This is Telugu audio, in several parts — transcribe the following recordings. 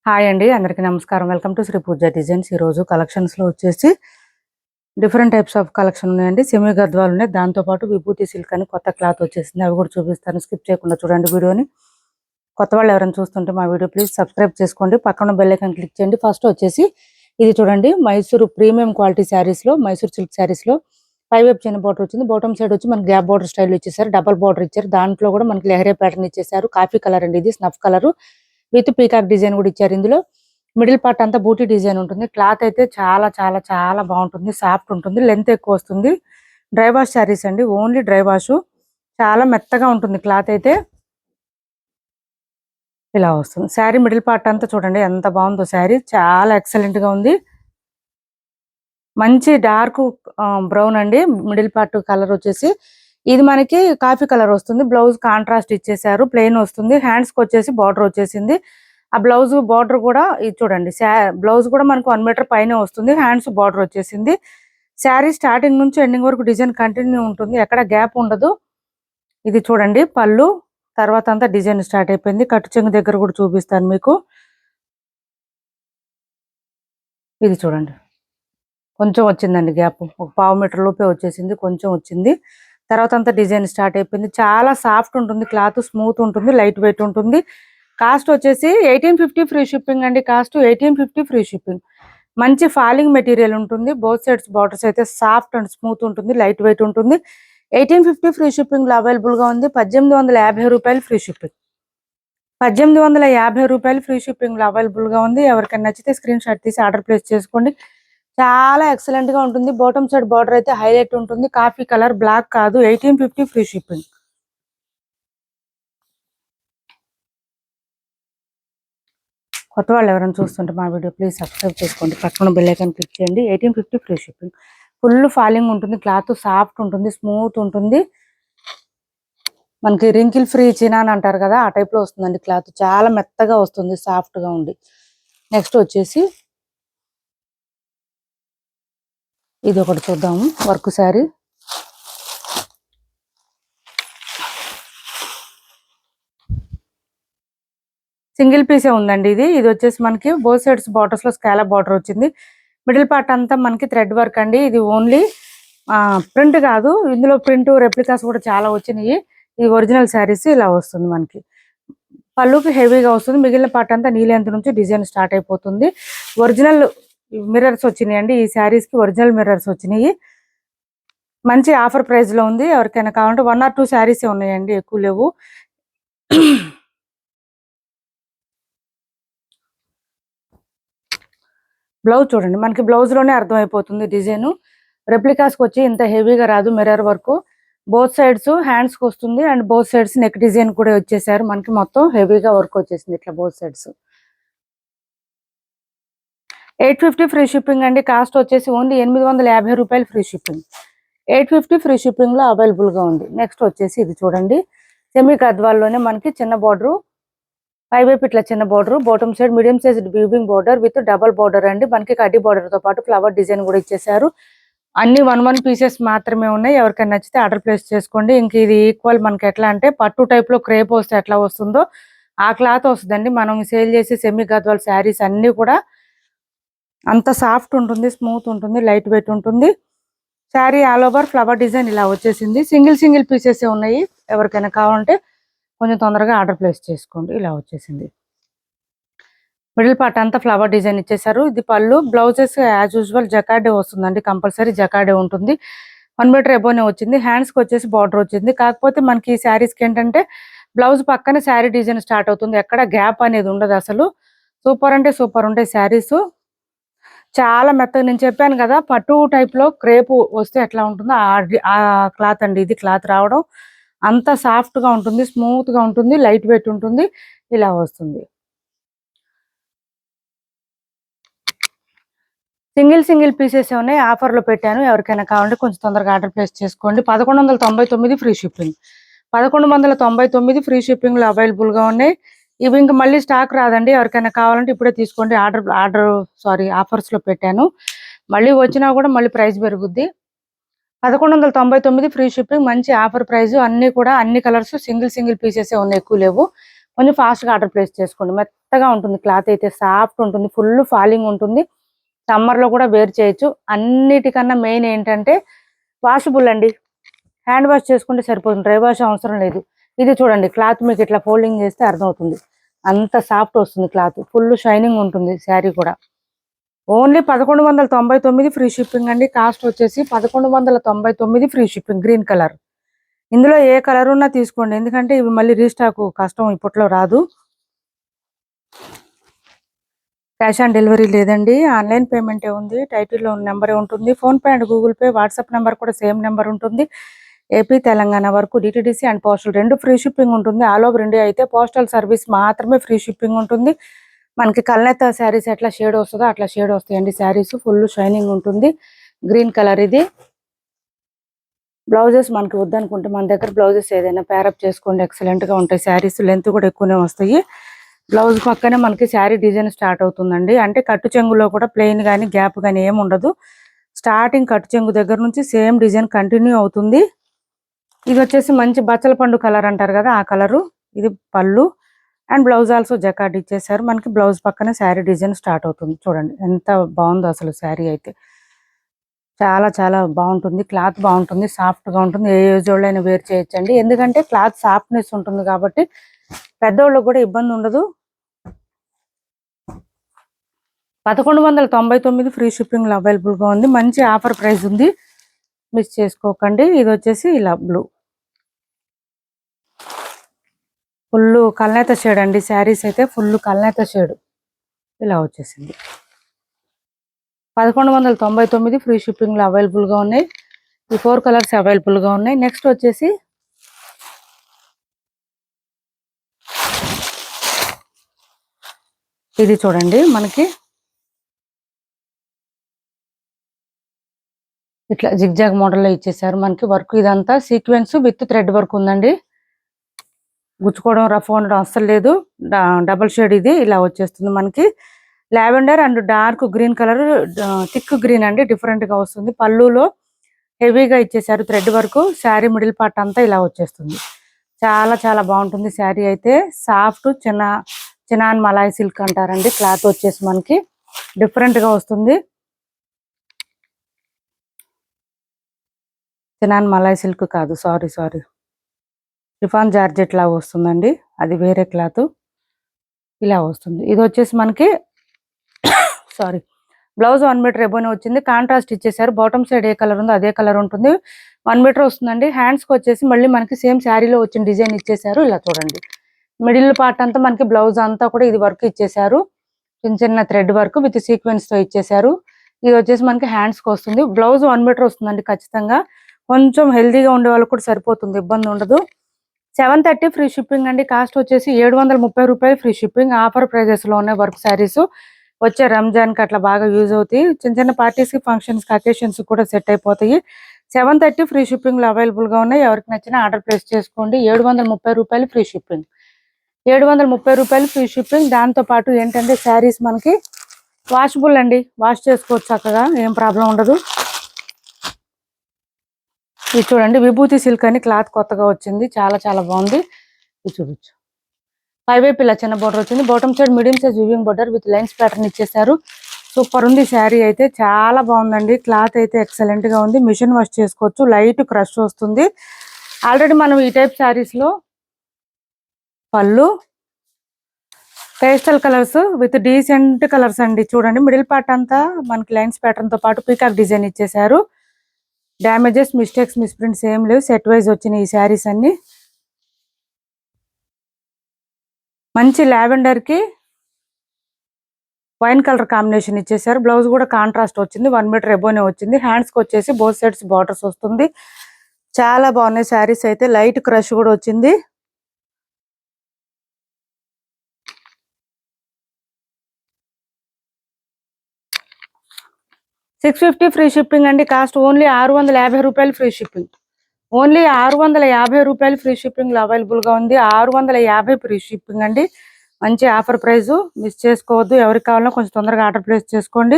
హాయ్ అండి, అందరికీ నమస్కారం. Welcome to Sri Pooja designs. ఈరోజు కలెక్షన్స్లో వచ్చేసి డిఫరెంట్ టైప్స్ ఆఫ్ కలెక్షన్ ఉన్నాయండి. సెమీ గద్వాలు ఉన్నాయి, దాంతోపాటు విభూతి సిల్క్ అని కొత్త క్లాత్ వచ్చేసింది. అవి కూడా చూపిస్తాను, స్కిప్ చేయకుండా చూడండి వీడియోని. కొత్త వాళ్ళు ఎవరైనా చూస్తుంటే మా వీడియో ప్లీజ్ సబ్స్క్రైబ్ చేసుకోండి, పక్కన బెల్ ఐకాన్ క్లిక్ చేయండి. ఫస్ట్ వచ్చేసి ఇది చూడండి, మైసూరు ప్రీమియం క్వాలిటీ శారీస్లో, మైసూరు సిల్క్ శారీస్లో పైవైపు చిన్న బార్డర్ వచ్చింది, బాటమ్ సైడ్ వచ్చి మనకి గ్యాప్ బార్డర్ స్టైల్ ఇచ్చేసారు, డబల్ బార్డర్ ఇచ్చారు. దాంట్లో కూడా మనకి లెహరే ప్యాటర్న్ ఇచ్చేసారు. కాఫీ కలర్ అండి, ఇది snuff colour with peacock design కూడా ఇచ్చారు. ఇందులో మిడిల్ పార్ట్ అంతా బూటీ డిజైన్ ఉంటుంది. క్లాత్ అయితే చాలా చాలా చాలా బాగుంటుంది, సాఫ్ట్ ఉంటుంది, లెంత్ ఎక్కువ వస్తుంది. డ్రై వాష్ శారీస్ అండి, ఓన్లీ డ్రై వాష్, చాలా మెత్తగా ఉంటుంది క్లాత్ అయితే. ఇలా వస్తుంది శారీ. మిడిల్ పార్ట్ అంతా చూడండి ఎంత బాగుందో శారీ, చాలా ఎక్సలెంట్ గా ఉంది. మంచి డార్క్ బ్రౌన్ అండి, మిడిల్ పార్ట్ కలర్ వచ్చేసి ఇది మనకి కాఫీ కలర్ వస్తుంది. బ్లౌజ్ కాంట్రాస్ట్ ఇచ్చేసారు, ప్లెయిన్ వస్తుంది. హ్యాండ్స్ కి వచ్చేసి బార్డర్ వచ్చేసింది. ఆ బ్లౌజ్ బార్డర్ కూడా ఇది చూడండి, బ్లౌజ్ కూడా మనకు 1 మీటర్ పైన వస్తుంది. హ్యాండ్స్ బార్డర్ వచ్చేసింది. శారీ స్టార్టింగ్ నుంచి ఎండింగ్ వరకు డిజైన్ కంటిన్యూ ఉంటుంది, ఎక్కడ గ్యాప్ ఉండదు. ఇది చూడండి పళ్ళు, తర్వాత అంతా డిజైన్ స్టార్ట్ అయిపోయింది. కట్టు చెంగు దగ్గర కూడా చూపిస్తాను మీకు. ఇది చూడండి, కొంచెం వచ్చిందండి గ్యాప్, ఒక 1/2 మీటర్ లోపే వచ్చేసింది, కొంచెం వచ్చింది. తర్వాత అంతా డిజైన్ స్టార్ట్ అయిపోయింది. చాలా సాఫ్ట్ ఉంటుంది క్లాత్, స్మూత్ ఉంటుంది, లైట్ వెయిట్ ఉంటుంది. కాస్ట్ వచ్చేసి 1850 ఫ్రీ షిప్పింగ్ అండి. Cost 1850 free shipping. మంచి ఫాలింగ్ మెటీరియల్ ఉంటుంది. బోత్ సైడ్స్ బార్డర్స్ అయితే సాఫ్ట్ అండ్ స్మూత్ ఉంటుంది, లైట్ వెయిట్ ఉంటుంది. 1850 ఫ్రీ షిప్పింగ్ లో అవైలబుల్ గా ఉంది. 1850 రూపాయలు ఫ్రీ షిప్పింగ్. 1850 రూపాయలు ఫ్రీ షిప్పింగ్ లో అవైలబుల్ గా ఉంది. ఎవరికైనా నచ్చితే స్క్రీన్ షాట్ తీసి ఆర్డర్ ప్లేస్ చేసుకోండి. చాలా ఎక్సలెంట్ గా ఉంటుంది. బాటమ్ సైడ్ బార్డర్ అయితే హైలైట్ ఉంటుంది, కాఫీ కలర్, బ్లాక్ కాదు. 1850 ఫ్రీ షిప్పింగ్. కొత్త వాళ్ళు ఎవరైనా చూస్తుంటే మా వీడియో ప్లీజ్ సబ్స్క్రైబ్ చేసుకోండి, పక్కన బెల్ ఐకాన్ క్లిక్ చేయండి. 1850 ఫ్రీ షిప్పింగ్. ఫుల్ ఫాలింగ్ ఉంటుంది, క్లాత్ సాఫ్ట్ ఉంటుంది, స్మూత్ ఉంటుంది. మనకి రింకిల్ ఫ్రీ చినాన్ అంటారు కదా, ఆ టైప్ లో వస్తుందండి క్లాత్. చాలా మెత్తగా వస్తుంది, సాఫ్ట్ గా ఉంది. నెక్స్ట్ వచ్చేసి ఇది ఒకటి చూద్దాము, వర్క్ శారీ. సింగిల్ పీసే ఉందండి ఇది. ఇది వచ్చేసి మనకి బోత్ సైడ్స్ బార్డర్స్ లో స్కాలప్ బార్డర్ వచ్చింది. మిడిల్ పార్ట్ అంతా మనకి థ్రెడ్ వర్క్ అండి. ఇది ఓన్లీ ప్రింట్ కాదు, ఇందులో ప్రింట్ రెప్లికాస్ కూడా చాలా వచ్చినాయి. ఇది ఒరిజినల్ శారీస్ ఇలా వస్తుంది మనకి. పళ్ళుకి హెవీగా వస్తుంది. మిగిలిన పార్ట్ అంతా నీలెంత్ నుంచి డిజైన్ స్టార్ట్ అయిపోతుంది. ఒరిజినల్ మిర్రర్స్ వచ్చినాయి అండి ఈ శారీస్ కి, ఒరిజినల్ మిర్రర్స్ వచ్చినాయి. మంచి ఆఫర్ ప్రైస్ లో ఉంది. ఎవరికైనా కావాలంటే 1 or 2 శారీస్ ఉన్నాయండి, ఎక్కువ లేవు. బ్లౌజ్ చూడండి, మనకి బ్లౌజ్ లోనే అర్థమైపోతుంది డిజైన్. రెప్లికాస్కి వచ్చి ఇంత హెవీగా రాదు, mirror work. Both sides hands కి వస్తుంది, and both sides neck design కూడా వచ్చేసారు మనకి. మొత్తం హెవీగా వర్క్ వచ్చేసింది ఇట్లా బోత్ సైడ్స్. 850 ఫ్రీ షిప్పింగ్ అండి. కాస్ట్ వచ్చేసి ఓన్లీ 850 రూపాయలు ఫ్రీ షిప్పింగ్. 850 ఫ్రీ షిప్పింగ్ లో అవైలబుల్ గా ఉంది. నెక్స్ట్ వచ్చేసి ఇది చూడండి, సెమీ గద్వాల్లోనే మనకి చిన్న బార్డర్, పైవైపు ఇట్లా చిన్న border, bottom side medium size weaving border with double border అండి. మనకి కడ్డీ బార్డర్ తో పాటు ఫ్లవర్ డిజైన్ కూడా ఇచ్చేసారు. అన్ని 1 పీసెస్ మాత్రమే ఉన్నాయి. ఎవరికైనా నచ్చితే ఆర్డర్ ప్లేస్ చేసుకోండి. ఇంక ఇది ఈక్వల్ మనకి ఎట్లా అంటే పట్టు టైప్ లో క్రేప్ వస్తే ఎట్లా వస్తుందో ఆ క్లాత్ వస్తుందండి. మనం సేల్ చేసే సెమీ గద్వాల్ శారీస్ అన్ని కూడా అంత సాఫ్ట్ ఉంటుంది, స్మూత్ ఉంటుంది, లైట్ వెయిట్ ఉంటుంది. Sari all over flower design ఇలా వచ్చేసింది. సింగిల్ పీసెస్ ఉన్నాయి. ఎవరికైనా కావాలంటే కొంచెం తొందరగా ఆర్డర్ ప్లేస్ చేసుకోండి. ఇలా వచ్చేసింది. మిడిల్ పార్ట్ అంతా ఫ్లవర్ డిజైన్ ఇచ్చేసారు. ఇది పళ్ళు. బ్లౌజెస్ యాజ్ యూజువల్ జకార్డే వస్తుందండి, కంపల్సరీ జకార్డే ఉంటుంది. 1 మీటర్ ఎబోనే వచ్చింది. హ్యాండ్స్ కి వచ్చేసి బార్డర్ వచ్చింది. కాకపోతే మనకి ఈ శారీస్ కి ఏంటంటే బ్లౌజ్ పక్కన శారీ డిజైన్ స్టార్ట్ అవుతుంది, ఎక్కడ గ్యాప్ అనేది ఉండదు అసలు. సూపర్ అంటే సూపర్ ఉంటాయి శారీస్, చాలా మెత్తగా. నేను చెప్పాను కదా పట్టు టైప్ లో క్రేపు వస్తే ఎట్లా ఉంటుందో ఆ క్లాత్ అండి ఇది. క్లాత్ రావడం అంత సాఫ్ట్ గా ఉంటుంది, స్మూత్ గా ఉంటుంది, లైట్ వెయిట్ ఉంటుంది. ఇలా వస్తుంది. సింగిల్ పీసెస్ ఉన్నాయి, ఆఫర్ లో పెట్టాను. ఎవరికైనా కావాలంటే కొంచెం తొందరగా ఆర్డర్ ప్లేస్ చేసుకోండి. 1199 ఫ్రీ షిప్పింగ్. 1199 ఫ్రీ షిప్పింగ్ లో అవైలబుల్ గా ఉన్నాయి. ఇవి ఇంకా మళ్ళీ స్టాక్ రాదండి. ఎవరికైనా కావాలంటే ఇప్పుడే తీసుకోండి. ఆఫర్స్ లో పెట్టాను. మళ్ళీ వచ్చినా కూడా మళ్ళీ ప్రైస్ పెరుగుద్ది. 1199 ఫ్రీ షిప్పింగ్, మంచి ఆఫర్ ప్రైస్. అన్ని కూడా అన్ని కలర్స్ సింగిల్ పీసెస్ ఉన్నాయి, ఎక్కువ లేవు. కొంచెం ఫాస్ట్గా ఆర్డర్ ప్లేస్ చేసుకోండి. మెత్తగా ఉంటుంది, క్లాత్ అయితే సాఫ్ట్ ఉంటుంది, ఫుల్ ఫాలింగ్ ఉంటుంది. సమ్మర్లో కూడా వేర్ చేయొచ్చు. అన్నిటికన్నా మెయిన్ ఏంటంటే వాషబుల్ అండి. హ్యాండ్ వాష్ చేసుకుంటే సరిపోతుంది, డ్రై వాష్ అవసరం లేదు. ఇది చూడండి, క్లాత్ మీకు ఇట్లా ఫోల్డింగ్ చేస్తే అర్థమవుతుంది, అంత సాఫ్ట్ వస్తుంది క్లాత్, ఫుల్ షైనింగ్ ఉంటుంది శారీ కూడా. ఓన్లీ 1199 ఫ్రీ షిప్పింగ్ అండి. కాస్ట్ వచ్చేసి 1199 ఫ్రీ షిప్పింగ్. గ్రీన్ కలర్, ఇందులో ఏ కలర్ ఉన్నా తీసుకోండి, ఎందుకంటే ఇవి మళ్ళీ రీస్టాక్ కష్టం, ఇప్పట్లో రాదు. క్యాష్ ఆన్ డెలివరీ లేదండి, ఆన్లైన్ పేమెంటే ఉంది. టైటిల్లో ఉన్న నెంబరే ఉంటుంది. PhonePe and Google pay, WhatsApp number కూడా సేమ్ నెంబర్ ఉంటుంది. ఏపీ తెలంగాణ వరకు DTDC and postal 2 free shipping ఉంటుంది. ఆల్ ఓవర్ ఇండియా అయితే పోస్టల్ సర్వీస్ మాత్రమే ఫ్రీ షిప్పింగ్ ఉంటుంది. మనకి కల్నేత శారీస్ ఎట్లా షేడ్ వస్తుందో అట్లా షేడ్ వస్తాయండి శారీస్, ఫుల్ షైనింగ్ ఉంటుంది. గ్రీన్ కలర్ ఇది. బ్లౌజెస్ మనకి వద్దనుకుంటే మన దగ్గర బ్లౌజెస్ ఏదైనా ప్యారప్ చేసుకోండి, ఎక్సలెంట్గా ఉంటాయి శారీస్. లెంత్ కూడా ఎక్కువనే వస్తాయి. బ్లౌజ్ పక్కనే మనకి శారీ డిజైన్ స్టార్ట్ అవుతుందండి. అంటే కట్టు చెంగులో కూడా ప్లెయిన్ కానీ గ్యాప్ కానీ ఏమి ఉండదు. స్టార్టింగ్ కట్టు చెంగు దగ్గర నుంచి సేమ్ డిజైన్ కంటిన్యూ అవుతుంది. ఇది వచ్చేసి మంచి బచ్చల పండు కలర్ అంటారు కదా, ఆ కలరు. ఇది పళ్ళు అండ్ బ్లౌజ్ ఆల్సో జకార్డ్ ఇచ్చేసారు. మనకి బ్లౌజ్ పక్కనే శారీ డిజైన్ స్టార్ట్ అవుతుంది. చూడండి ఎంత బాగుందో అసలు శారీ అయితే, చాలా చాలా బాగుంటుంది. క్లాత్ బాగుంటుంది, సాఫ్ట్గా ఉంటుంది. ఏ ఏజ్ వాళ్ళైనా వేర్ చేయొచ్చండి, ఎందుకంటే క్లాత్ సాఫ్ట్నెస్ ఉంటుంది కాబట్టి పెద్దవాళ్ళకి కూడా ఇబ్బంది ఉండదు. 1199 ఫ్రీ షిప్పింగ్లో అవైలబుల్గా ఉంది. మంచి ఆఫర్ ప్రైస్ ఉంది, మిస్ చేసుకోకండి. ఇది వచ్చేసి ఇలా బ్లూ, ఫుల్ కల్నేత షేడ్ అండి. శారీస్ అయితే ఫుల్ కల్నేత షేడ్ ఇలా వచ్చేసింది. 1199 ఫ్రీ షిప్పింగ్లో అవైలబుల్గా ఉన్నాయి. ఈ 4 కలర్స్ అవైలబుల్గా ఉన్నాయి. నెక్స్ట్ వచ్చేసి ఇది చూడండి, మనకి ఇట్లా జిగ్జాగ్ మోడల్లో ఇచ్చేసారు. మనకి వర్క్ ఇదంతా సీక్వెన్స్ విత్ థ్రెడ్ వర్క్ ఉందండి. గుచ్చుకోవడం రఫ్ ఉండడం అస్సలు లేదు. డబల్ షేడ్ ఇది ఇలా వచ్చేస్తుంది. మనకి lavender and dark green colour, thick green అండి, డిఫరెంట్ గా వస్తుంది. పళ్ళులో హెవీగా ఇచ్చేసారు thread work. Sari middle part అంతా ఇలా వచ్చేస్తుంది. చాలా చాలా బాగుంటుంది శారీ అయితే. సాఫ్ట్ చినాన్ మలాయ్ సిల్క్ అంటారండి. క్లాత్ వచ్చేసి మనకి డిఫరెంట్ గా వస్తుంది. చినాన్ మలాయ్ సిల్క్ కాదు, సారీ షిఫాన్ జార్జెట్ లాగా వస్తుందండి, అది వేరే క్లాత్. ఇలా వస్తుంది. ఇది వచ్చేసి మనకి బ్లౌజ్ 1 మీటర్ ఎబోనే వచ్చింది. కాంట్రాస్ట్ ఇచ్చేసారు. బాటమ్ సైడ్ ఏ కలర్ ఉందో అదే కలర్ ఉంటుంది. 1 మీటర్ వస్తుందండి. హ్యాండ్స్ కి వచ్చేసి మళ్ళీ మనకి సేమ్ శారీలో వచ్చిన డిజైన్ ఇచ్చేసారు. ఇలా చూడండి, మిడిల్ పార్ట్ అంతా మనకి బ్లౌజ్ అంతా కూడా ఇది వర్క్ ఇచ్చేసారు. చిన్న చిన్న థ్రెడ్ వర్క్ విత్ సీక్వెన్స్ తో ఇచ్చేసారు. ఇది వచ్చేసి మనకి హ్యాండ్స్ కి వస్తుంది. బ్లౌజ్ 1 మీటర్ వస్తుందండి ఖచ్చితంగా. కొంచెం హెల్దీగా ఉండే వాళ్ళకి కూడా సరిపోతుంది, ఇబ్బంది ఉండదు. 730 ఫ్రీ షిప్పింగ్ అండి. కాస్ట్ వచ్చేసి 730 రూపాయలు ఫ్రీ షిప్పింగ్. ఆఫర్ ప్రైజెస్ లో ఉన్నాయి వర్క్ శారీస్. వచ్చే రంజాన్ కి అట్లా బాగా యూజ్ అవుతాయి. చిన్న చిన్న పార్టీస్ కి, ఫంక్షన్స్ కి, అకేషన్స్ కూడా సెట్ అయిపోతాయి. 730 ఫ్రీ షిప్పింగ్ లో అవైలబుల్ గా ఉన్నాయి. ఎవరికి నచ్చినా ఆర్డర్ ప్లేస్ చేసుకోండి. 730 రూపాయలు ఫ్రీ షిప్పింగ్. 730 రూపాయలు ఫ్రీ షిప్పింగ్. దాంతో పాటు ఏంటంటే శారీస్ మనకి వాషబుల్ అండి, వాష్ చేసుకోవచ్చు చక్కగా, ఏం ప్రాబ్లం ఉండదు. ఇది చూడండి, విభూతి సిల్క్ అని క్లాత్ కొత్తగా వచ్చింది, చాలా చాలా బాగుంది. ఇది చూడొచ్చు. పైవైపు ఇలా చిన్న బోర్డర్ వచ్చింది. Bottom side medium size weaving border with lines pattern ఇచ్చేసారు. సూపర్ ఉంది శారీ అయితే, చాలా బాగుందండి. క్లాత్ అయితే ఎక్సలెంట్ గా ఉంది. మిషన్ వాష్ చేసుకోవచ్చు, లైట్ క్రష్ వస్తుంది. ఆల్రెడీ మనం ఈ టైప్ శారీస్ లో పళ్ళు pastel colours with decent colours అండి. చూడండి, మిడిల్ పార్ట్ అంతా మనకి లైన్స్ ప్యాటర్న్ తో పాటు పీకాక్ డిజైన్ ఇచ్చేసారు. డ్యామేజెస్, మిస్టేక్స్, మిస్ప్రింట్స్ ఏం లేవు. సెట్ వైజ్ వచ్చిన ఈ శారీస్ అన్ని మంచి లావెండర్ కి వైన్ కలర్ కాంబినేషన్ ఇచ్చేసారు. బ్లౌజ్ కూడా కాంట్రాస్ట్ వచ్చింది. 1 మీటర్ ఎబోనే వచ్చింది. హ్యాండ్స్ కి వచ్చేసి బోత్ సైడ్స్ బార్డర్స్ వస్తుంది. చాలా బాగున్నాయి శారీస్ అయితే. లైట్ క్రష్ కూడా వచ్చింది. $650 ఫ్రీ షిప్పింగ్ అండి. కాస్ట్ ఓన్లీ 650 రూపాయలు ఫ్రీ షిప్పింగ్. ఓన్లీ 650 రూపాయలు ఫ్రీ షిప్పింగ్ లో అవైలబుల్ గా ఉంది. 650 ఫ్రీ షిప్పింగ్ అండి. మంచి ఆఫర్ ప్రైస్, మిస్ చేసుకోవద్దు. ఎవరికి కావాలన్నా కొంచెం తొందరగా ఆర్డర్ ప్లేస్ చేసుకోండి.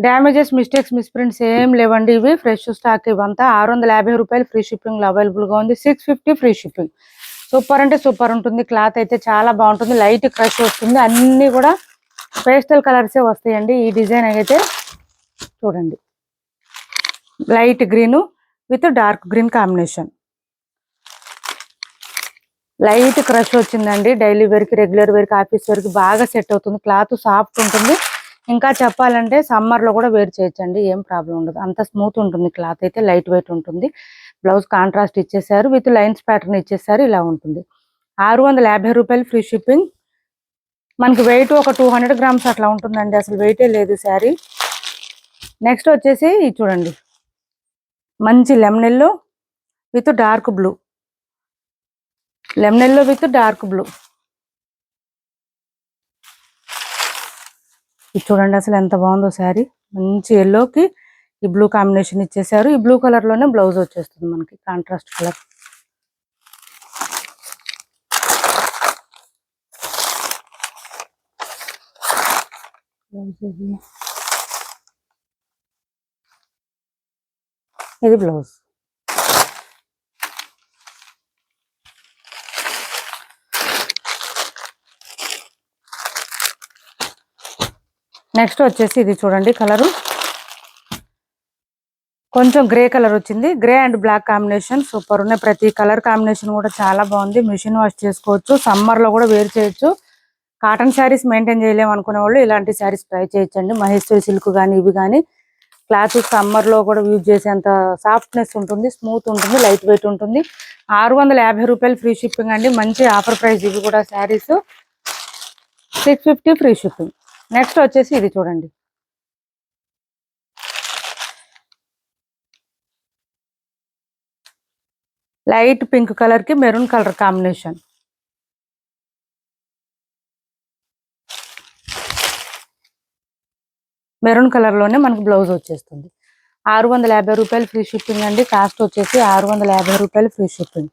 డ్యామేజెస్, మిస్టేక్స్, మిస్ప్రింట్స్ ఏం లేవండి. ఇవి ఫ్రెష్ స్టాక్. ఇవంతా 650 రూపాయలు ఫ్రీ షిప్పింగ్ లో అవైలబుల్ గా ఉంది. 650 ఫ్రీ షిప్పింగ్. సూపర్ అంటే సూపర్ ఉంటుంది. క్లాత్ అయితే చాలా బాగుంటుంది. లైట్ క్రష్ వస్తుంది. అన్ని కూడా పేస్టల్ కలర్సే వస్తాయండి. ఈ డిజైన్ అయితే చూడండి, light green with dark green combination. Light crush వచ్చిందండి. డైలీ వేర్కి, రెగ్యులర్ వేర్కి, ఆఫీస్ వేర్కి బాగా సెట్ అవుతుంది. క్లాత్ సాఫ్ట్ ఉంటుంది. ఇంకా చెప్పాలంటే సమ్మర్లో కూడా వేర్ చేయొచ్చండి, ఏం ప్రాబ్లం ఉండదు. అంత స్మూత్ ఉంటుంది. క్లాత్ అయితే లైట్ వెయిట్ ఉంటుంది. బ్లౌజ్ కాంట్రాస్ట్ ఇచ్చేసారు, విత్ లైన్స్ ప్యాటర్న్ ఇచ్చేసారు. ఇలా ఉంటుంది. 650 రూపాయలు ఫ్రీ షిప్పింగ్. మనకి వెయిట్ ఒక 200 గ్రామ్స్ అట్లా ఉంటుందండి. అసలు వెయిటే లేదు శారీ. నెక్స్ట్ వచ్చేసి ఇది చూడండి, మంచి lemon yellow with dark blue. Lemon yellow with dark blue. ఇది చూడండి అసలు ఎంత బాగుందో శారీ. మంచి ఎల్లోకి ఈ బ్లూ కాంబినేషన్ ఇచ్చేసారు. ఈ బ్లూ కలర్ లోనే బ్లౌజ్ వచ్చేస్తుంది మనకి, కాంట్రాస్ట్ కలర్. ఇది బ్లౌజ్. నెక్స్ట్ వచ్చేసి ఇది చూడండి, కలరు కొంచెం గ్రే కలర్ వచ్చింది. Grey and black combination super ఉన్నాయి. ప్రతి కలర్ కాంబినేషన్ కూడా చాలా బాగుంది. మిషన్ వాష్ చేసుకోవచ్చు, సమ్మర్ లో కూడా వేర్ చేయొచ్చు. కాటన్ శారీస్ మెయింటైన్ చేయలేము అనుకునే వాళ్ళు ఇలాంటి శారీస్ ట్రై చేయొచ్చండి. మహేశ్వరి సిల్క్ కానీ ఇవి కానీ క్లాత్ సమ్మర్ లో కూడా యూజ్ చేసేంత సాఫ్ట్నెస్ ఉంటుంది, స్మూత్ ఉంటుంది, లైట్ వెయిట్ ఉంటుంది. 650 రూపాయలు ఫ్రీ షిప్పింగ్ అండి. మంచి ఆఫర్ ప్రైస్ ఇవి కూడా. Saris 650 free shipping. నెక్స్ట్ వచ్చేసి ఇది చూడండి, లైట్ పింక్ కలర్ కి maroon colour combination. Maroon colour లోనే మనకి బ్లౌజ్ వచ్చేస్తుంది. 650 రూపాయలు ఫ్రీ షిప్పింగ్ అండి. కాస్ట్ వచ్చేసి 650 రూపాయలు free shipping.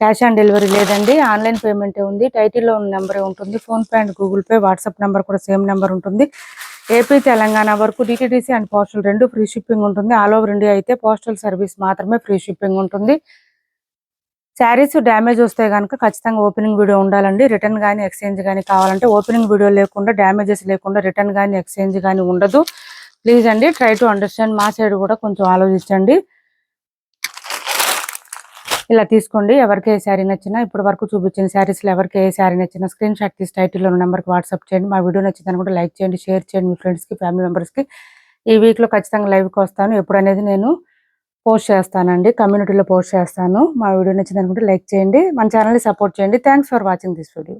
Cash on delivery లేదండి, ఆన్లైన్ పేమెంటే ఉంది. టైటిల్లో ఉన్న నెంబరే ఉంటుంది. PhonePe and Google pay, WhatsApp number కూడా సేమ్ నెంబర్ ఉంటుంది. ఏపీ తెలంగాణ వరకు DTDC and postal 2 free shipping ఉంటుంది. ఆల్ ఓవర్ ఇండియా అయితే పోస్టల్ సర్వీస్ మాత్రమే ఫ్రీ షిప్పింగ్ ఉంటుంది. శారీస్ డ్యామేజ్ వస్తే కనుక ఖచ్చితంగా ఓపెనింగ్ వీడియో ఉండాలండి. రిటర్న్ కానీ ఎక్స్చేంజ్ కానీ కావాలంటే ఓపెనింగ్ వీడియో లేకుండా, డ్యామేజెస్ లేకుండా రిటర్న్ కానీ ఎక్స్చేంజ్ కానీ ఉండదు. ప్లీజ్ అండి, ట్రై టు అండర్స్టాండ్. మా సైడ్ కూడా కొంచెం ఆలోచించండి. ఇలా తీసుకోండి. ఎవరికి ఏ శారీ నచ్చినా, ఇప్పటి వరకు చూపించిన శారీస్లో ఎవరికి ఏ శారీ నచ్చినా స్క్రీన్ షాట్ తీసి టైటిల్లో ఉన్న నెంబర్కి వాట్సాప్ చేయండి. మా వీడియో నచ్చిందని కూడా లైక్ చేయండి, షేర్ చేయండి మీ ఫ్రెండ్స్కి, ఫ్యామిలీ మెంబర్స్కి. ఈ వీక్లో ఖచ్చితంగా లైవ్కి వస్తాను. ఎప్పుడు అనేది నేను పోస్ట్ చేస్తానండి, కమ్యూనిటీలో పోస్ట్ చేస్తాను. మా వీడియో నచ్చిందని కూడా లైక్ చేయండి, మన ఛానల్ని సపోర్ట్ చేయండి. Thanks for watching this video.